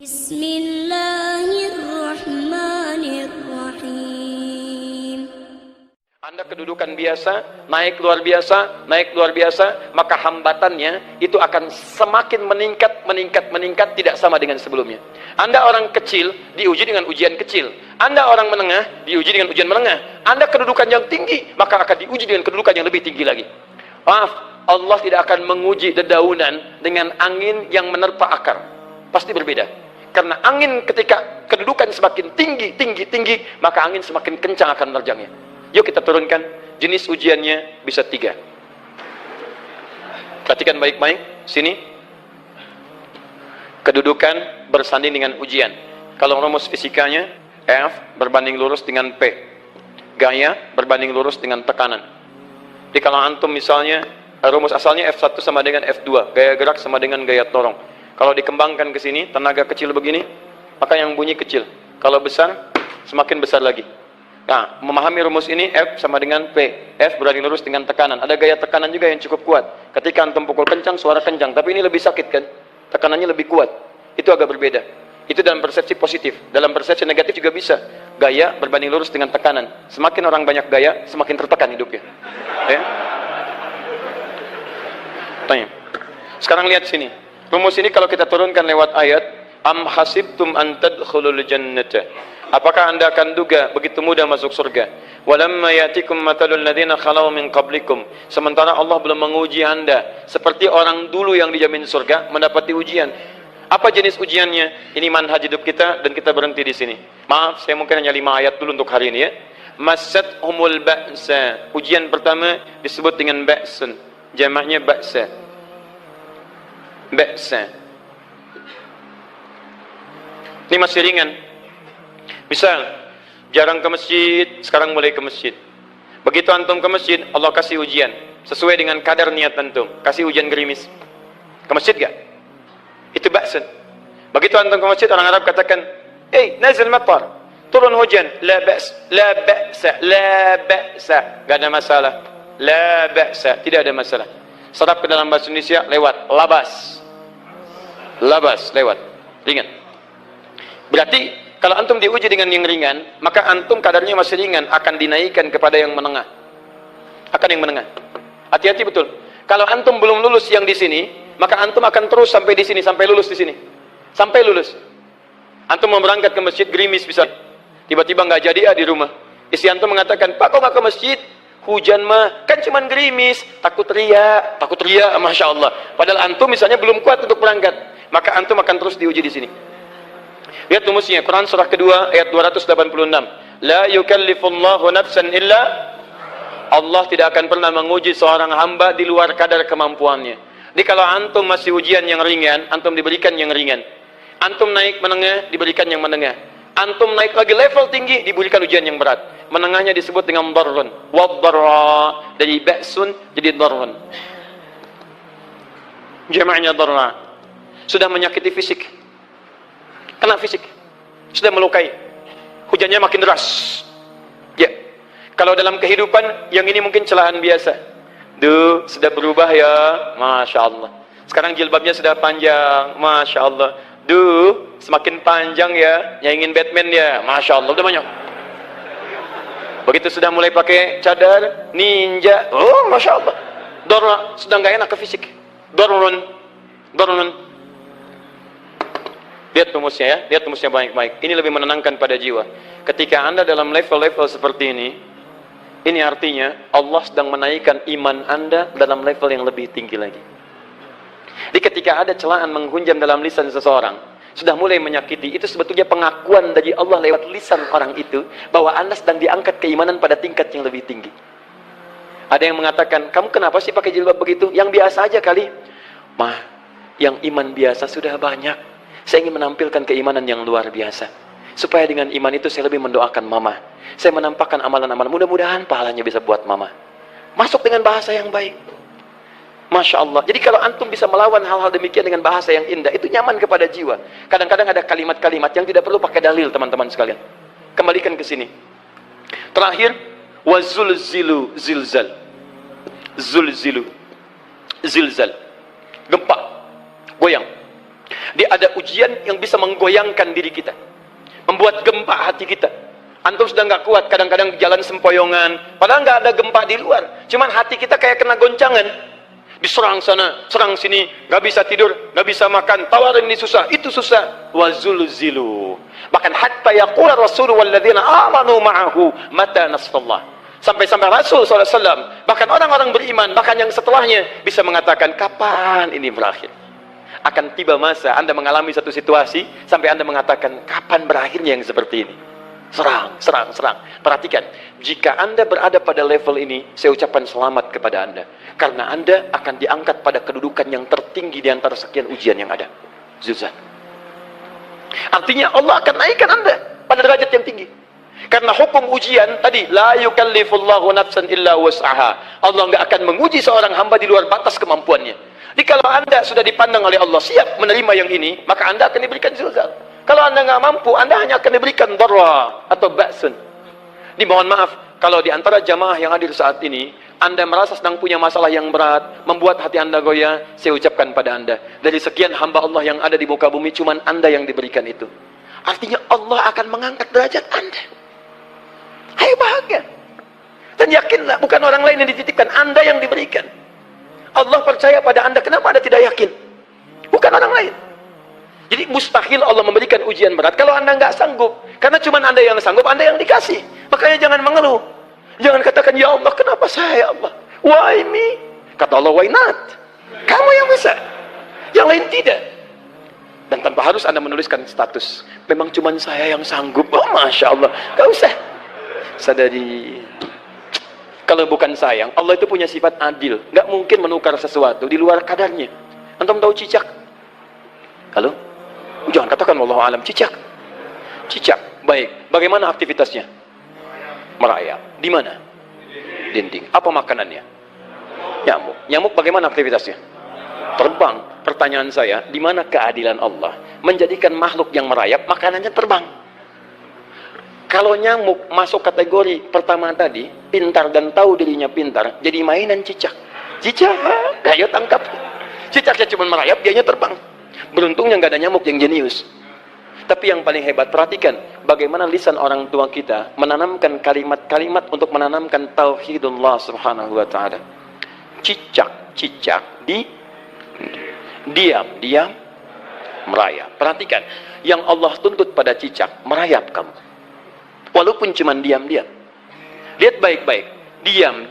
Bismillahirrahmanirrahim. Anda kedudukan biasa, naik luar biasa, maka hambatannya itu akan semakin meningkat, tidak sama dengan sebelumnya. Anda orang kecil, diuji dengan ujian kecil. Anda orang menengah, diuji dengan ujian menengah. Anda kedudukan yang tinggi, maka akan diuji dengan kedudukan yang lebih tinggi lagi. Maaf, Allah tidak akan menguji dedaunan dengan angin yang menerpa akar. Pasti berbeda. Karena angin ketika kedudukan semakin tinggi, maka angin semakin kencang akan menerjangnya. Yuk kita turunkan, jenis ujiannya bisa 3. Perhatikan baik-baik, sini. Kedudukan bersanding dengan ujian. Kalau rumus fisikanya, F berbanding lurus dengan P. Gaya berbanding lurus dengan tekanan. Jadi kalau antum misalnya, rumus asalnya F1 sama dengan F2. Gaya gerak sama dengan gaya dorong. Kalau dikembangkan ke sini, tenaga kecil begini, maka yang bunyi kecil. Kalau besar, semakin besar lagi. Nah, memahami rumus ini, F sama dengan P. F berbanding lurus dengan tekanan. Ada gaya tekanan juga yang cukup kuat. Ketika antum pukul kencang, suara kencang. Tapi ini lebih sakit kan? Tekanannya lebih kuat. Itu agak berbeda. Itu dalam persepsi positif. Dalam persepsi negatif juga bisa. Gaya berbanding lurus dengan tekanan. Semakin orang banyak gaya, semakin tertekan hidupnya. Ya? Tanya. Sekarang lihat sini. Rumus ini kalau kita turunkan lewat ayat, am hasibtum an tadkhulul jannata. Apakah Anda akan duga begitu mudah masuk surga? Walamma ya'tikum mathalul ladzina khalau min qablikum. Sementara Allah belum menguji Anda seperti orang dulu yang dijamin surga mendapati ujian. Apa jenis ujiannya? Ini manhaj hidup kita dan kita berhenti di sini. Maaf, saya mungkin hanya 5 ayat dulu untuk hari ini ya. Massatuhumul ba'sa. Ujian pertama disebut dengan ba'sun. Jamaknya ba'sa. Ba'sa. Ini masih ringan. Misal, jarang ke masjid, sekarang mulai ke masjid. Begitu antum ke masjid, Allah kasih ujian. Sesuai dengan kadar niat antum. Kasih ujian gerimis. Ke masjid gak? Itu ba'sun. Begitu antum ke masjid, orang Arab katakan, nazil matar. Turun hujan. La ba'sa. Gak ada masalah. La ba'sa. Tidak ada masalah. Serap ke dalam bahasa Indonesia, lewat. Labas, lewat. Ringan. Berarti, kalau antum diuji dengan yang ringan, maka antum kadarnya masih ringan, akan dinaikkan kepada yang menengah. Hati-hati betul. Kalau antum belum lulus yang di sini, maka antum akan terus sampai di sini, sampai lulus di sini. Sampai lulus. Antum mau berangkat ke masjid, gerimis bisa. Tiba-tiba nggak jadi di rumah. Istri antum mengatakan, Pak, kok nggak ke masjid? Hujan mah, kan cuman gerimis. Takut riak, Masya Allah. Padahal antum misalnya belum kuat untuk berangkat. Maka antum akan terus diuji di sini. Lihat rumusnya, Quran surah kedua ayat 286. La yukallifullahu nafsan illa. Allah tidak akan pernah menguji seorang hamba di luar kadar kemampuannya. Jadi kalau antum masih ujian yang ringan, antum diberikan yang ringan. Antum naik menengah, diberikan yang menengah. Antum naik lagi level tinggi, diberikan ujian yang berat. Menengahnya disebut dengan darrun. Waddarra. Dari ba'sun jadi darrun. Jamaknya darra. Sudah menyakiti fisik. Kena fisik. Sudah melukai. Hujannya makin deras. Ya. Kalau dalam kehidupan, yang ini mungkin celaan biasa. Sudah berubah ya. Masya Allah. Sekarang jilbabnya sudah panjang. Masya Allah. Semakin panjang ya. Yang ingin Batman ya. Masya Allah. Udah banyak. Begitu sudah mulai pakai cadar, ninja. Oh, Masya Allah. Dorra. Sudah nggak enak ke fisik. Dorrun. Lihat rumusnya ya. Lihat rumusnya baik-baik. Ini lebih menenangkan pada jiwa. Ketika Anda dalam level-level seperti ini artinya Allah sedang menaikkan iman Anda dalam level yang lebih tinggi lagi. Jadi ketika ada celaan menghunjam dalam lisan seseorang, sudah mulai menyakiti, itu sebetulnya pengakuan dari Allah lewat lisan orang itu, bahwa Anda sedang diangkat keimanan pada tingkat yang lebih tinggi. Ada yang mengatakan, kamu kenapa sih pakai jilbab begitu? Yang biasa aja kali. Yang iman biasa sudah banyak. Saya ingin menampilkan keimanan yang luar biasa. Supaya dengan iman itu saya lebih mendoakan mama. Saya menampakkan amalan-amalan. Mudah-mudahan pahalanya bisa buat mama. Masuk dengan bahasa yang baik. Masya Allah. Jadi kalau antum bisa melawan hal-hal demikian dengan bahasa yang indah, itu nyaman kepada jiwa. Kadang-kadang ada kalimat-kalimat yang tidak perlu pakai dalil, teman-teman sekalian. Kembalikan ke sini. Terakhir, wazulzilu zilzal. Zulzilu. Zilzal. Gempa. Goyang. Dia ada ujian yang bisa menggoyangkan diri kita, membuat gempa hati kita. Antum sudah nggak kuat, kadang-kadang jalan sempoyongan, padahal nggak ada gempa di luar, cuman hati kita kayak kena goncangan. Diserang sana, serang sini, nggak bisa tidur, nggak bisa makan, tawarin ini susah, itu susah. Wazulzilu. Bahkan hatta yaqula Rasulullah walladzina amanu ma'ahu mata nasrullah. Sampai-sampai Rasul SAW, bahkan orang-orang beriman, bahkan yang setelahnya bisa mengatakan, kapan ini berakhir? Akan tiba masa Anda mengalami satu situasi sampai Anda mengatakan, kapan berakhirnya yang seperti ini? Serang, serang, serang. Perhatikan, jika Anda berada pada level ini, saya ucapkan selamat kepada Anda. Karena Anda akan diangkat pada kedudukan yang tertinggi di antara sekian ujian yang ada. Zuzan. Artinya Allah akan naikkan Anda pada derajat yang tinggi. Karena hukum ujian tadi, la yukallifullahu nafsan illa wus'aha. Allah nggak akan menguji seorang hamba di luar batas kemampuannya. Jadi kalau Anda sudah dipandang oleh Allah siap menerima yang ini, maka Anda akan diberikan zilzal. Kalau Anda nggak mampu, Anda hanya akan diberikan darra atau ba'sun. Dimohon maaf, kalau di antara jamaah yang hadir saat ini, Anda merasa sedang punya masalah yang berat, membuat hati Anda goyah, saya ucapkan pada Anda, dari sekian hamba Allah yang ada di muka bumi, cuman Anda yang diberikan itu. Artinya Allah akan mengangkat derajat Anda. Ayo bahagia. Dan yakinlah, bukan orang lain yang dititipkan, Anda yang diberikan. Allah percaya pada Anda, kenapa Anda tidak yakin? Bukan orang lain. Jadi mustahil Allah memberikan ujian berat kalau Anda nggak sanggup. Karena cuma Anda yang sanggup, Anda yang dikasih. Makanya jangan mengeluh. Jangan katakan, ya Allah, kenapa saya, ya Allah? Why me? Kata Allah, why not? Kamu yang bisa. Yang lain tidak. Dan tanpa harus Anda menuliskan status. Memang cuma saya yang sanggup. Oh, Masya Allah. Gak usah. Sadari. Kalau bukan sayang, Allah itu punya sifat adil. Nggak mungkin menukar sesuatu di luar kadarnya. Antum tahu cicak? Halo? Jangan katakan wallahu alam. Cicak. Cicak. Baik. Bagaimana aktivitasnya? Merayap. Di mana? Dinding. Apa makanannya? Nyamuk. Nyamuk bagaimana aktivitasnya? Terbang. Pertanyaan saya, di mana keadilan Allah menjadikan makhluk yang merayap makanannya terbang? Kalau nyamuk masuk kategori pertama tadi, pintar dan tahu dirinya pintar, jadi mainan cicak. Cicak, ayo tangkap. Cicaknya cuma merayap, dianya terbang. Beruntungnya nggak ada nyamuk yang jenius. Tapi yang paling hebat, perhatikan bagaimana lisan orang tua kita menanamkan kalimat-kalimat untuk menanamkan tauhidullah subhanahu wa ta'ala. Cicak, cicak, diam, merayap. Perhatikan, yang Allah tuntut pada cicak, merayap kamu. Walaupun cuma diam-diam. Lihat baik-baik. Diam,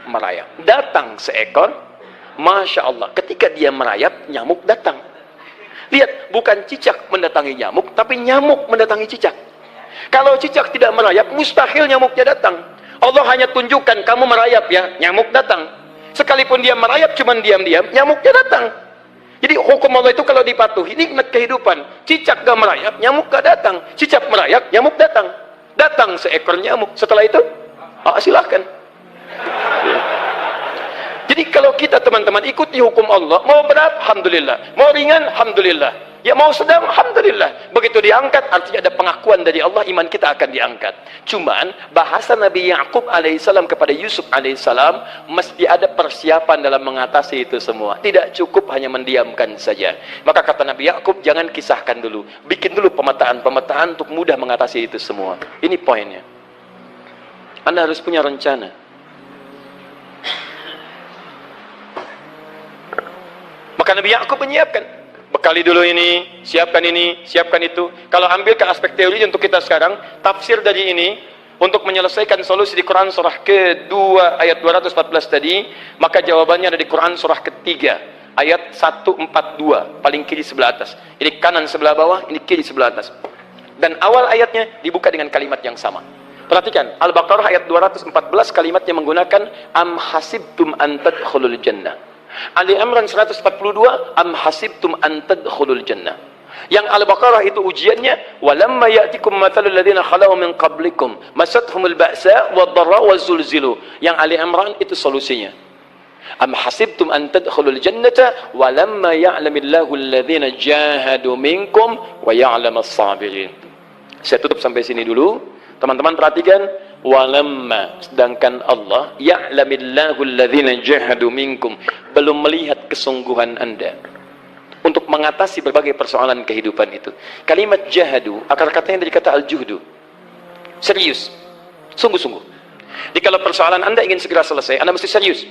merayap. Datang seekor, Masya Allah. Ketika dia merayap, nyamuk datang. Lihat, bukan cicak mendatangi nyamuk, tapi nyamuk mendatangi cicak. Kalau cicak tidak merayap, mustahil nyamuknya datang. Allah hanya tunjukkan, kamu merayap ya, nyamuk datang. Sekalipun dia merayap, cuma diam-diam, nyamuknya datang. Jadi hukum Allah itu kalau dipatuhi, nikmat kehidupan. Cicak gak merayap, nyamuk gak datang. Cicak merayap, nyamuk datang. Datang seekor nyamuk. Setelah itu, silahkan. Jadi kalau kita teman-teman ikuti hukum Allah, mau berat, alhamdulillah. Mau ringan, alhamdulillah. Ya mau sedang, alhamdulillah. Begitu diangkat, artinya ada pengakuan dari Allah, iman kita akan diangkat. Cuman, bahasa Nabi Ya'qub alaihissalam kepada Yusuf alaihissalam, mesti ada persiapan dalam mengatasi itu semua. Tidak cukup hanya mendiamkan saja. Maka kata Nabi Ya'qub, jangan kisahkan dulu. Bikin dulu pemetaan-pemetaan untuk mudah mengatasi itu semua. Ini poinnya. Anda harus punya rencana. Maka Nabi Ya'qub menyiapkan, bekali dulu ini, siapkan itu. Kalau ambil ke aspek teori untuk kita sekarang, tafsir dari ini untuk menyelesaikan solusi di Quran surah ke-2 ayat 214 tadi, maka jawabannya ada di Quran surah ke-3 ayat 142, paling kiri sebelah atas. Ini kanan sebelah bawah, ini kiri sebelah atas. Dan awal ayatnya dibuka dengan kalimat yang sama. Perhatikan, Al-Baqarah ayat 214 kalimatnya menggunakan am hasibtum an tadkhulul jannah. Ali Imran 142 am hasibtum an tadkhulul jannah. Yang Al-Baqarah itu ujiannya, walamma ya'tikum mathalul ladzina khalau min qablikum masathumul ba'sa wad-dharra wazulzilu. Yang Ali Imran itu solusinya. Am hasibtum an tadkhulul jannata walamma ya'lamillahu alladzina jahadu minkum wa ya'lamas sabirin. Saya tutup sampai sini dulu. Teman-teman perhatikan, walamma, sedangkan Allah ya'lamillahu alladzina jahadu minkum, belum melihat kesungguhan Anda untuk mengatasi berbagai persoalan kehidupan itu. Kalimat jahadu, akar katanya dari kata al-juhdu. Serius, sungguh-sungguh. Jadi kalau persoalan Anda ingin segera selesai, Anda mesti serius.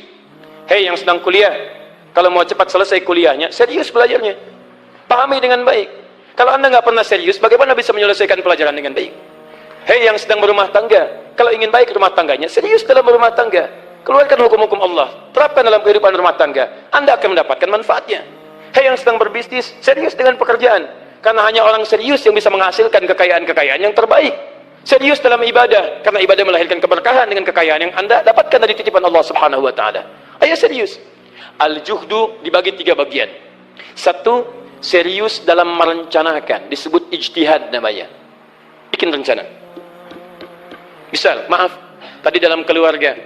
Hei yang sedang kuliah, kalau mau cepat selesai kuliahnya, serius belajarnya. Pahami dengan baik. Kalau Anda nggak pernah serius, bagaimana bisa menyelesaikan pelajaran dengan baik? Hei yang sedang berumah tangga, kalau ingin baik rumah tangganya, serius dalam berumah tangga. Keluarkan hukum-hukum Allah, terapkan dalam kehidupan rumah tangga. Anda akan mendapatkan manfaatnya. Hei yang sedang berbisnis, serius dengan pekerjaan. Karena hanya orang serius yang bisa menghasilkan kekayaan-kekayaan yang terbaik. Serius dalam ibadah, karena ibadah melahirkan keberkahan dengan kekayaan yang Anda dapatkan dari titipan Allah Subhanahu wa taala. Ayo serius. Al-juhdu dibagi 3 bagian. 1, serius dalam merencanakan, disebut ijtihad namanya. Bikin rencana. Misal, maaf, tadi dalam keluarga,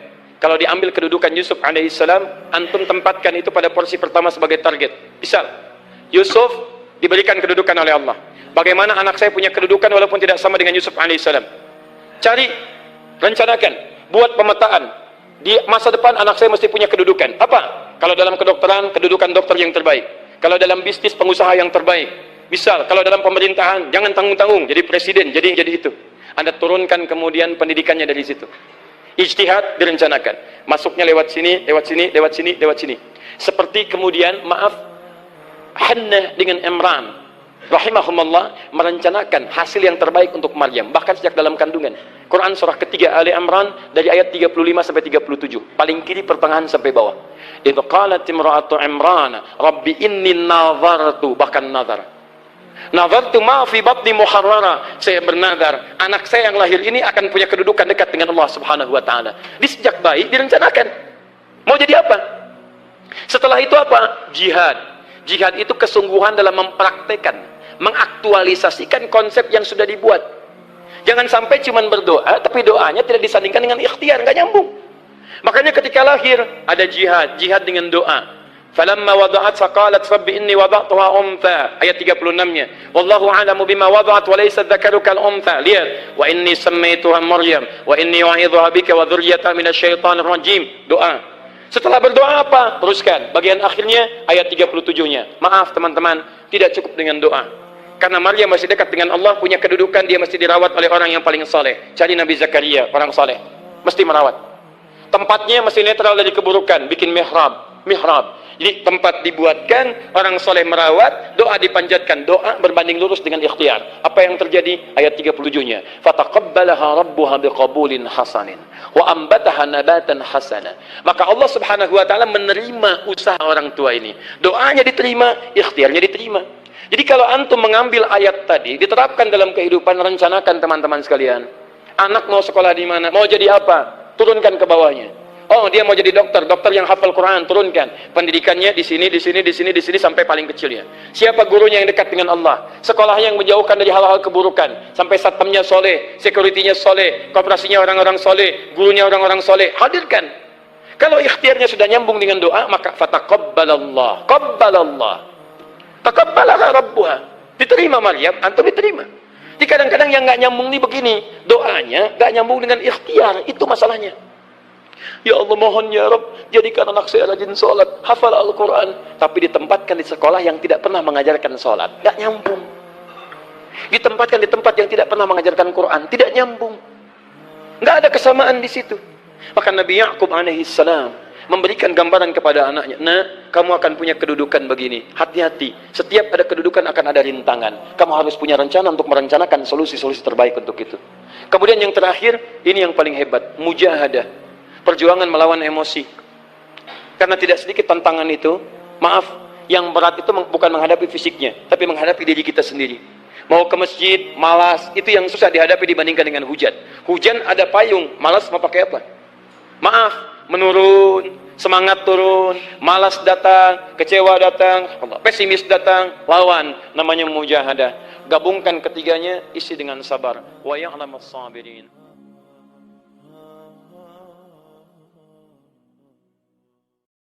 kalau diambil kedudukan Yusuf alaihissalam, antum tempatkan itu pada porsi pertama sebagai target. Misal, Yusuf diberikan kedudukan oleh Allah. Bagaimana anak saya punya kedudukan walaupun tidak sama dengan Yusuf alaihissalam? Cari, rencanakan, buat pemetaan. Di masa depan anak saya mesti punya kedudukan. Apa? Kalau dalam kedokteran, kedudukan dokter yang terbaik. Kalau dalam bisnis, pengusaha yang terbaik. Misal, kalau dalam pemerintahan, jangan tanggung-tanggung, jadi presiden, jadi itu. Anda turunkan kemudian pendidikannya dari situ. Ijtihad direncanakan. Masuknya lewat sini, lewat sini, lewat sini, lewat sini. Seperti kemudian, maaf, Hannah dengan Imran, rahimahumullah, merencanakan hasil yang terbaik untuk Maryam. Bahkan sejak dalam kandungan. Quran surah ketiga Ali Imran, dari ayat 35 sampai 37. Paling kiri pertengahan sampai bawah. Itu qalat imra'atu Imran, Rabbi inni nazartu, bahkan nazar. Nazartu ma fi batni muharrara, saya bernazar anak saya yang lahir ini akan punya kedudukan dekat dengan Allah Subhanahu wa taala. Di sejak bayi direncanakan. Mau jadi apa? Setelah itu apa? Jihad. Jihad itu kesungguhan dalam mempraktekkan, mengaktualisasikan konsep yang sudah dibuat. Jangan sampai cuma berdoa tapi doanya tidak disandingkan dengan ikhtiar, nggak nyambung. Makanya ketika lahir ada jihad, jihad dengan doa. Falamma wada'at faqalat rabbi inni wada'tuha untha, ayat 36-nya. Wallahu a'lamu bima wada'at wa laysa dzakaru kal untha. Lihat, wa inni sammaituha Maryam wa inni wa'idhuha bika wa dzurriyyataha minasyaitonir rajim. Doa. Setelah berdoa apa? Teruskan bagian akhirnya ayat 37-nya. Maaf teman-teman, tidak cukup dengan doa. Karena Maryam masih dekat dengan Allah, punya kedudukan, dia mesti dirawat oleh orang yang paling saleh. Cari Nabi Zakaria, orang saleh. Mesti merawat. Tempatnya mesti netral dari keburukan, bikin mihrab. Jadi tempat dibuatkan, orang soleh merawat, doa dipanjatkan, doa berbanding lurus dengan ikhtiar. Apa yang terjadi? Ayat 37-nya. Fataqabbalaha rabbuha biqabulin hasanin wa ambataha nabatan hasana. Maka Allah Subhanahu wa taala menerima usaha orang tua ini. Doanya diterima, ikhtiarnya diterima. Jadi kalau antum mengambil ayat tadi, diterapkan dalam kehidupan, rencanakan teman-teman sekalian. Anak mau sekolah di mana? Mau jadi apa? Turunkan ke bawahnya. Oh, dia mau jadi dokter, dokter yang hafal Quran, turunkan. Pendidikannya di sini, di sini, di sini, di sini sampai paling kecilnya. Siapa gurunya yang dekat dengan Allah? Sekolahnya yang menjauhkan dari hal-hal keburukan, sampai satpamnya soleh, securitynya soleh, koperasinya orang-orang soleh, gurunya orang-orang soleh. Hadirkan. Kalau ikhtiarnya sudah nyambung dengan doa, maka fataqabbalallah, qabbalallah. Taqabbalaha rabbuha. Diterima Maryam, antum diterima. Jadi kadang-kadang yang nggak nyambung nih begini, doanya nggak nyambung dengan ikhtiar, itu masalahnya. Ya Allah, mohon ya Rabb, jadikan anak saya rajin sholat, hafal Al-Quran, tapi ditempatkan di sekolah yang tidak pernah mengajarkan sholat, nggak nyambung. Ditempatkan di tempat yang tidak pernah mengajarkan Quran, tidak nyambung. Nggak ada kesamaan di situ. Maka Nabi Ya'qub alaihissalam memberikan gambaran kepada anaknya, nah, kamu akan punya kedudukan begini, hati-hati, setiap ada kedudukan akan ada rintangan, kamu harus punya rencana untuk merencanakan solusi-solusi terbaik untuk itu. Kemudian yang terakhir, ini yang paling hebat, mujahadah, perjuangan melawan emosi. Karena tidak sedikit tantangan itu, maaf, yang berat itu bukan menghadapi fisiknya, tapi menghadapi diri kita sendiri. Mau ke masjid, malas, itu yang susah dihadapi dibandingkan dengan hujan. Hujan ada payung, malas mau pakai apa? Maaf, menurun, semangat turun, malas datang, kecewa datang, pesimis datang, lawan, namanya mujahadah. Gabungkan ketiganya, isi dengan sabar. Wa ya'lamus sabirin.